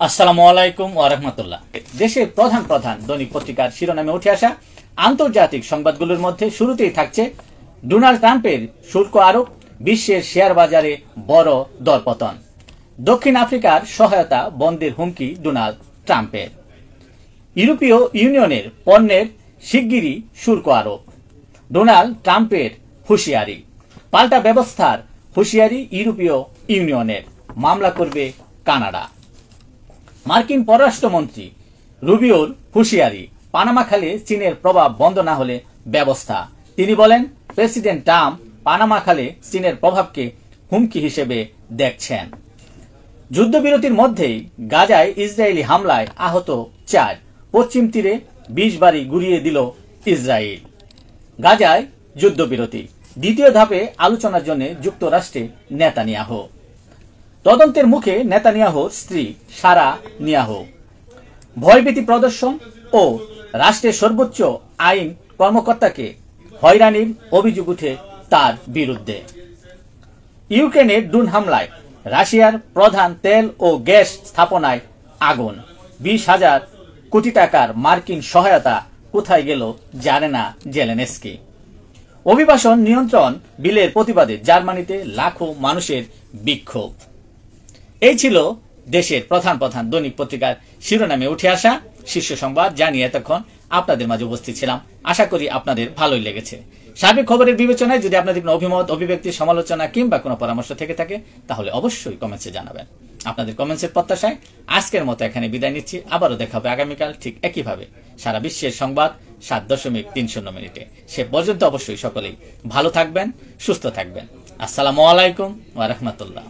আসসালামু আলাইকুম ওয়া রাহমাতুল্লাহ। দেশের প্রধান প্রধান দৈনিক পত্রিকার শিরোনামে উঠে আসা আন্তর্জাতিক সংবাদগুলোর মধ্যে শুরুতেই থাকছে ডোনাল্ড ট্রাম্পের শুল্ক আরোপ, বিশ্বের শেয়ার বাজারে বড় দরপতন। দক্ষিণ আফ্রিকার সহায়তা বন্ধের হুমকি ডোনাল্ড ট্রাম্পের। ইউরোপীয় ইউনিয়নের পণ্যের শিগগিরই শুল্ক আরোপ, ডোনাল্ড ট্রাম্পের হুঁশিয়ারি। পাল্টা ব্যবস্থার হুঁশিয়ারি ইউরোপীয় ইউনিয়নের, মামলা করবে কানাডা। মার্কিন পররাষ্ট্রমন্ত্রী রুবিওর হুঁশিয়ারি, পানামা খালে চীনের প্রভাব বন্ধ না হলে ব্যবস্থা। তিনি বলেন, প্রেসিডেন্ট ট্রাম্প পানামা খালে চীনের প্রভাবকে হুমকি হিসেবে দেখছেন। যুদ্ধবিরতির মধ্যেই গাজায় ইসরায়েলি হামলায় আহত 4, পশ্চিম তীরে 20 বাড়ি গুড়িয়ে দিল ইসরায়েল। গাজায় যুদ্ধবিরতি, দ্বিতীয় ধাপে আলোচনার জন্য যুক্তরাষ্ট্রে নেতানিয়াহু। তদন্তের মুখে নেতানিয়াহুর স্ত্রী সারা নিয়াহু। ভয়ভীতি প্রদর্শন ও রাষ্ট্রের সর্বোচ্চ আইন কর্মকর্তাকে হয়রানির অভিযোগ উঠে তার বিরুদ্ধে। ইউক্রেনের ড্রোন হামলায় রাশিয়ার প্রধান তেল ও গ্যাস স্থাপনায় আগুন। 20,000 কোটি টাকার মার্কিন সহায়তা কোথায় গেল জানে না জেলেনস্কি। অভিবাসন নিয়ন্ত্রণ বিলের প্রতিবাদে জার্মানিতে লাখো মানুষের বিক্ষোভ। এই ছিল দেশের প্রধান প্রধান দৈনিক পত্রিকার শিরোনামে উঠে আসা শীর্ষ সংবাদ, জানিয়ে এতক্ষণ আপনাদের মাঝে উপস্থিত ছিলাম। আশা করি আপনাদের ভালোই লেগেছে। সার্বিক খবরের বিবেচনায় যদি আপনাদের কোনো অভিমত, অভিব্যক্তি, সমালোচনা কিংবা কোনো পরামর্শ থেকে থাকে তাহলে অবশ্যই কমেন্টসে জানাবেন। আপনাদের কমেন্টসের প্রত্যাশায় আজকের মতো এখানে বিদায় নিচ্ছি। আবারও দেখা হবে আগামীকাল ঠিক একইভাবে সারা বিশ্বের সংবাদ 7.30 মিনিটে। সে পর্যন্ত অবশ্যই সকলেই ভালো থাকবেন, সুস্থ থাকবেন। আসসালামু আলাইকুম ওয়া রাহমাতুল্লাহ।